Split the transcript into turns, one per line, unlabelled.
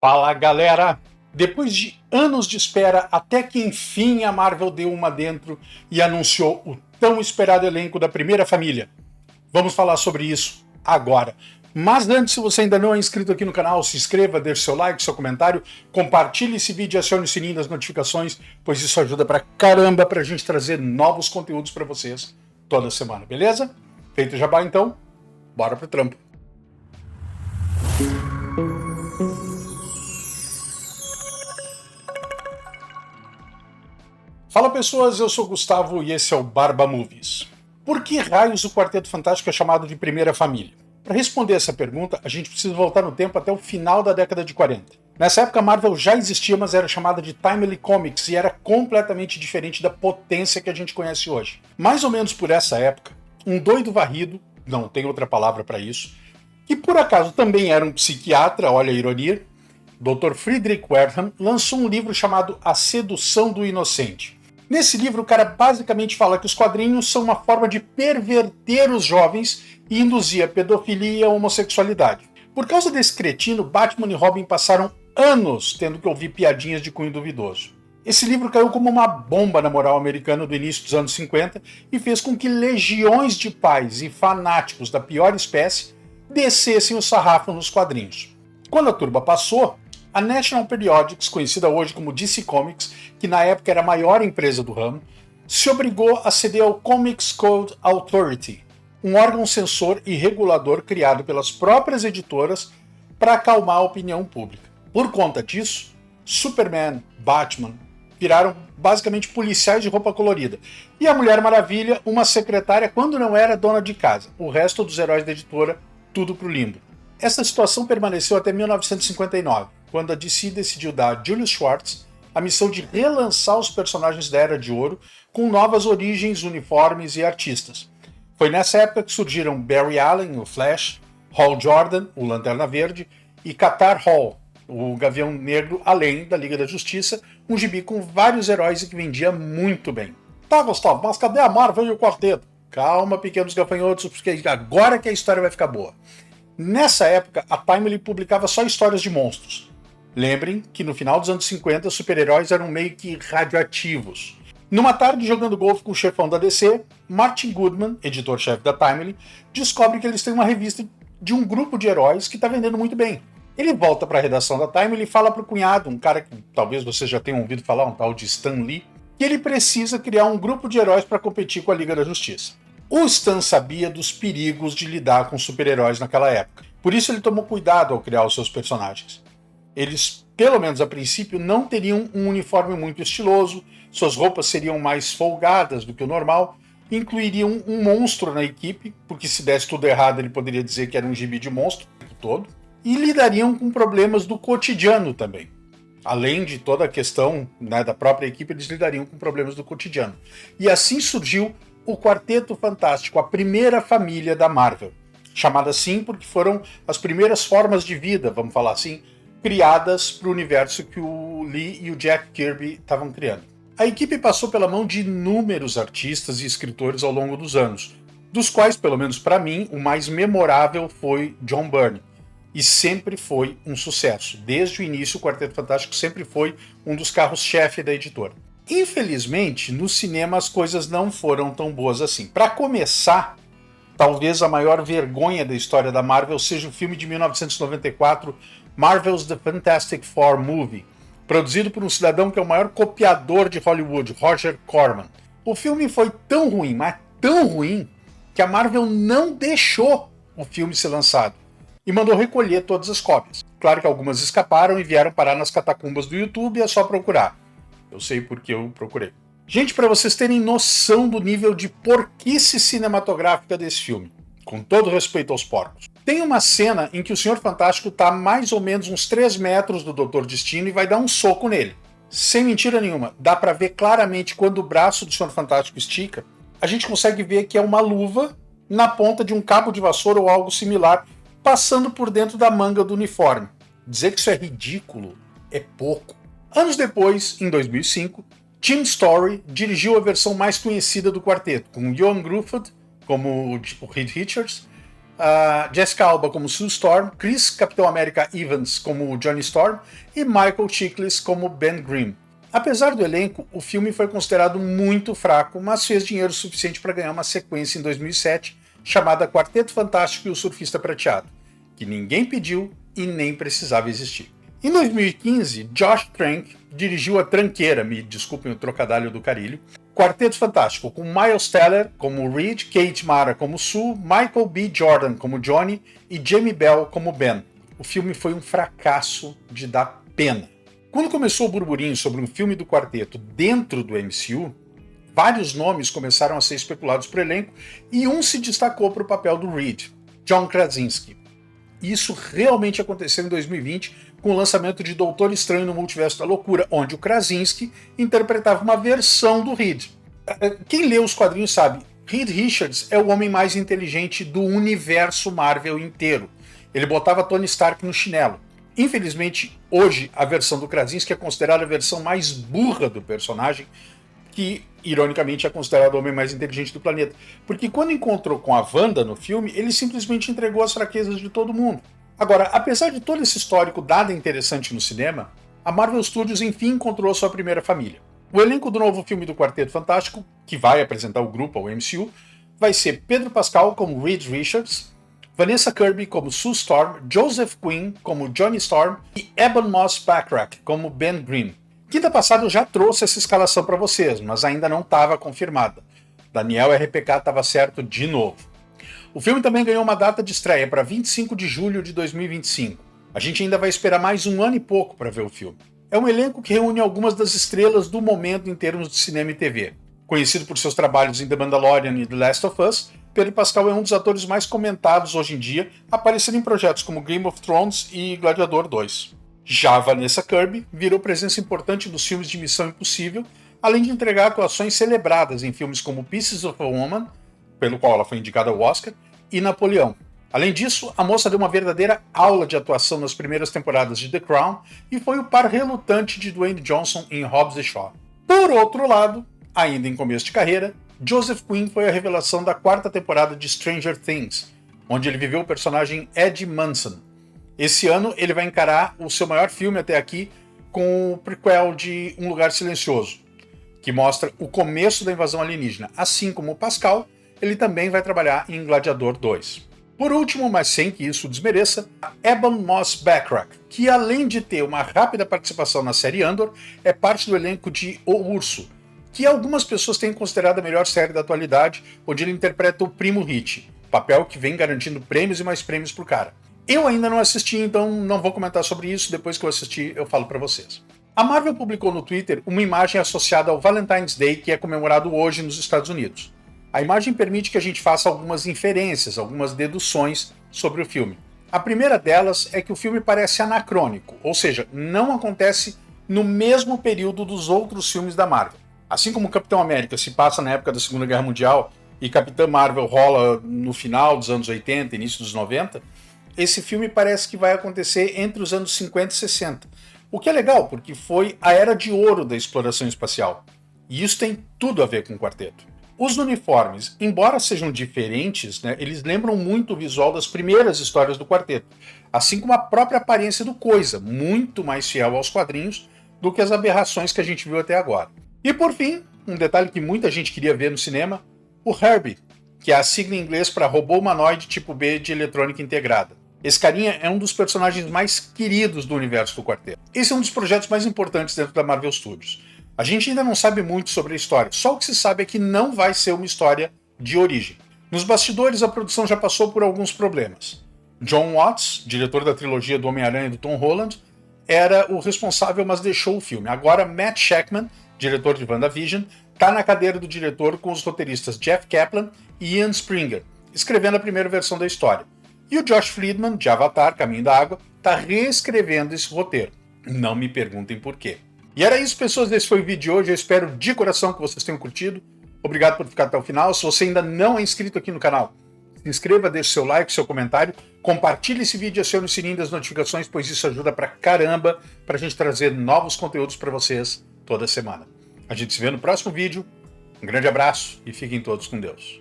Fala galera! Depois de anos de espera, até que enfim a Marvel deu uma dentro e anunciou o tão esperado elenco da Primeira Família. Vamos falar sobre isso agora. Mas antes, se você ainda não é inscrito aqui no canal, se inscreva, deixe seu like, seu comentário, compartilhe esse vídeo e acione o sininho das notificações, pois isso ajuda pra caramba pra gente trazer novos conteúdos pra vocês toda semana, beleza? Feito o jabá então, bora pro trampo. Fala pessoas, eu sou o Gustavo e esse é o Barba Movies. Por que raios o Quarteto Fantástico é chamado de Primeira Família? Para responder essa pergunta, a gente precisa voltar no tempo até o final da década de 40. Nessa época a Marvel já existia, mas era chamada de Timely Comics e era completamente diferente da potência que a gente conhece hoje. Mais ou menos por essa época, um doido varrido, não tem outra palavra para isso, que por acaso também era um psiquiatra, olha a ironia, Dr. Friedrich Wertham, lançou um livro chamado A Sedução do Inocente. Nesse livro, o cara basicamente fala que os quadrinhos são uma forma de perverter os jovens e induzir a pedofilia e a homossexualidade. Por causa desse cretino, Batman e Robin passaram anos tendo que ouvir piadinhas de cunho duvidoso. Esse livro caiu como uma bomba na moral americana do início dos anos 50 e fez com que legiões de pais e fanáticos da pior espécie descessem o sarrafo nos quadrinhos. Quando a turba passou, a National Periodics, conhecida hoje como DC Comics, que na época era a maior empresa do ramo, se obrigou a ceder ao Comics Code Authority, um órgão censor e regulador criado pelas próprias editoras para acalmar a opinião pública. Por conta disso, Superman, Batman viraram basicamente policiais de roupa colorida, e a Mulher Maravilha uma secretária quando não era dona de casa. O resto dos heróis da editora, tudo pro limbo. Essa situação permaneceu até 1959, quando a DC decidiu dar a Julius Schwartz a missão de relançar os personagens da Era de Ouro com novas origens, uniformes e artistas. Foi nessa época que surgiram Barry Allen, o Flash, Hal Jordan, o Lanterna Verde, e Qatar Hall, o Gavião Negro, além da Liga da Justiça, um gibi com vários heróis e que vendia muito bem. Tá, Gustavo, mas cadê a Marvel e o Quarteto? Calma, pequenos gafanhotos, porque agora que a história vai ficar boa. Nessa época, a Timely publicava só histórias de monstros. Lembrem que no final dos anos 50, os super-heróis eram meio que radioativos. Numa tarde jogando golfe com o chefão da DC, Martin Goodman, editor-chefe da Timely, descobre que eles têm uma revista de um grupo de heróis que está vendendo muito bem. Ele volta para a redação da Timely e fala para o cunhado, um cara que talvez vocês já tenham ouvido falar, um tal de Stan Lee, que ele precisa criar um grupo de heróis para competir com a Liga da Justiça. O Stan sabia dos perigos de lidar com super-heróis naquela época. Por isso ele tomou cuidado ao criar os seus personagens. Eles, pelo menos a princípio, não teriam um uniforme muito estiloso, suas roupas seriam mais folgadas do que o normal, incluiriam um monstro na equipe, porque se desse tudo errado ele poderia dizer que era um gibi de monstro o tempo todo, e lidariam com problemas do cotidiano também. Além de toda a questão, né, da própria equipe, eles lidariam com problemas do cotidiano. E assim surgiu o Quarteto Fantástico, a primeira família da Marvel. Chamada assim porque foram as primeiras formas de vida, vamos falar assim, criadas para o universo que o Lee e o Jack Kirby estavam criando. A equipe passou pela mão de inúmeros artistas e escritores ao longo dos anos, dos quais, pelo menos para mim, o mais memorável foi John Byrne. E sempre foi um sucesso. Desde o início, o Quarteto Fantástico sempre foi um dos carros-chefe da editora. Infelizmente, no cinema as coisas não foram tão boas assim. Para começar, talvez a maior vergonha da história da Marvel seja o filme de 1994, Marvel's The Fantastic Four Movie, produzido por um cidadão que é o maior copiador de Hollywood, Roger Corman. O filme foi tão ruim, mas tão ruim, que a Marvel não deixou o filme ser lançado e mandou recolher todas as cópias. Claro que algumas escaparam e vieram parar nas catacumbas do YouTube, é só procurar. Eu sei porque eu procurei. Gente, para vocês terem noção do nível de porquice cinematográfica desse filme, com todo respeito aos porcos, tem uma cena em que o Senhor Fantástico está mais ou menos uns 3 metros do Doutor Destino e vai dar um soco nele. Sem mentira nenhuma, dá para ver claramente quando o braço do Senhor Fantástico estica, a gente consegue ver que é uma luva na ponta de um cabo de vassoura ou algo similar, passando por dentro da manga do uniforme. Dizer que isso é ridículo é pouco. Anos depois, em 2005, Tim Story dirigiu a versão mais conhecida do quarteto, com Ioan Gruffudd como o Reed Richards, Jessica Alba como Sue Storm, Chris Capitão América Evans como Johnny Storm e Michael Chiklis como Ben Grimm. Apesar do elenco, o filme foi considerado muito fraco, mas fez dinheiro suficiente para ganhar uma sequência em 2007 chamada Quarteto Fantástico e o Surfista Prateado, que ninguém pediu e nem precisava existir. Em 2015, Josh Trank dirigiu A Tranqueira, me desculpem o trocadilho do carilho, Quarteto Fantástico, com Miles Teller como Reed, Kate Mara como Sue, Michael B. Jordan como Johnny e Jamie Bell como Ben. O filme foi um fracasso de dar pena. Quando começou o burburinho sobre um filme do quarteto dentro do MCU, vários nomes começaram a ser especulados para o elenco e um se destacou para o papel do Reed, John Krasinski. E isso realmente aconteceu em 2020 com o lançamento de Doutor Estranho no Multiverso da Loucura, onde o Krasinski interpretava uma versão do Reed. Quem lê os quadrinhos sabe, Reed Richards é o homem mais inteligente do universo Marvel inteiro. Ele botava Tony Stark no chinelo. Infelizmente, hoje, a versão do Krasinski é considerada a versão mais burra do personagem, que, ironicamente, é considerado o homem mais inteligente do planeta. Porque quando encontrou com a Wanda no filme, ele simplesmente entregou as fraquezas de todo mundo. Agora, apesar de todo esse histórico dado interessante no cinema, a Marvel Studios enfim encontrou sua primeira família. O elenco do novo filme do Quarteto Fantástico, que vai apresentar o grupo ao MCU, vai ser Pedro Pascal como Reed Richards, Vanessa Kirby como Sue Storm, Joseph Quinn como Johnny Storm e Ebon Moss-Backrack como Ben Grimm. Quinta passada eu já trouxe essa escalação para vocês, mas ainda não estava confirmada. Daniel RPK estava certo de novo. O filme também ganhou uma data de estreia para 25 de julho de 2025. A gente ainda vai esperar mais um ano e pouco para ver o filme. É um elenco que reúne algumas das estrelas do momento em termos de cinema e TV. Conhecido por seus trabalhos em The Mandalorian e The Last of Us, Pedro Pascal é um dos atores mais comentados hoje em dia, aparecendo em projetos como Game of Thrones e Gladiador 2. Já Vanessa Kirby virou presença importante nos filmes de Missão Impossível, além de entregar atuações celebradas em filmes como Pieces of a Woman, pelo qual ela foi indicada ao Oscar, e Napoleão. Além disso, a moça deu uma verdadeira aula de atuação nas primeiras temporadas de The Crown e foi o par relutante de Dwayne Johnson em Hobbs e Shaw. Por outro lado, ainda em começo de carreira, Joseph Quinn foi a revelação da quarta temporada de Stranger Things, onde ele viveu o personagem Ed Manson. Esse ano ele vai encarar o seu maior filme até aqui com o prequel de Um Lugar Silencioso, que mostra o começo da invasão alienígena. Assim como o Pascal, ele também vai trabalhar em Gladiador 2. Por último, mas sem que isso desmereça, Ebon Moss-Backrack, que além de ter uma rápida participação na série Andor, é parte do elenco de O Urso, que algumas pessoas têm considerado a melhor série da atualidade, onde ele interpreta o Primo Hit, papel que vem garantindo prêmios e mais prêmios pro cara. Eu ainda não assisti, então não vou comentar sobre isso, depois que eu assistir eu falo para vocês. A Marvel publicou no Twitter uma imagem associada ao Valentine's Day, que é comemorado hoje nos Estados Unidos. A imagem permite que a gente faça algumas inferências, algumas deduções sobre o filme. A primeira delas é que o filme parece anacrônico, ou seja, não acontece no mesmo período dos outros filmes da Marvel. Assim como Capitão América se passa na época da Segunda Guerra Mundial e Capitã Marvel rola no final dos anos 80, início dos 90, esse filme parece que vai acontecer entre os anos 50 e 60. O que é legal, porque foi a era de ouro da exploração espacial. E isso tem tudo a ver com o quarteto. Os uniformes, embora sejam diferentes, eles lembram muito o visual das primeiras histórias do quarteto, assim como a própria aparência do Coisa, muito mais fiel aos quadrinhos do que as aberrações que a gente viu até agora. E por fim, um detalhe que muita gente queria ver no cinema, o Herbie, que é a sigla em inglês para robô humanoide tipo B de eletrônica integrada. Esse carinha é um dos personagens mais queridos do universo do quarteto. Esse é um dos projetos mais importantes dentro da Marvel Studios. A gente ainda não sabe muito sobre a história, só o que se sabe é que não vai ser uma história de origem. Nos bastidores, a produção já passou por alguns problemas. John Watts, diretor da trilogia do Homem-Aranha do Tom Holland, era o responsável, mas deixou o filme. Agora, Matt Shakman, diretor de WandaVision, está na cadeira do diretor com os roteiristas Jeff Kaplan e Ian Springer, escrevendo a primeira versão da história. E o Josh Friedman, de Avatar, Caminho da Água, está reescrevendo esse roteiro. Não me perguntem por quê. E era isso, pessoas. Esse foi o vídeo de hoje. Eu espero de coração que vocês tenham curtido. Obrigado por ficar até o final. Se você ainda não é inscrito aqui no canal, se inscreva, deixe seu like, seu comentário, compartilhe esse vídeo e acione o sininho das notificações, pois isso ajuda pra caramba pra gente trazer novos conteúdos para vocês toda semana. A gente se vê no próximo vídeo. Um grande abraço e fiquem todos com Deus.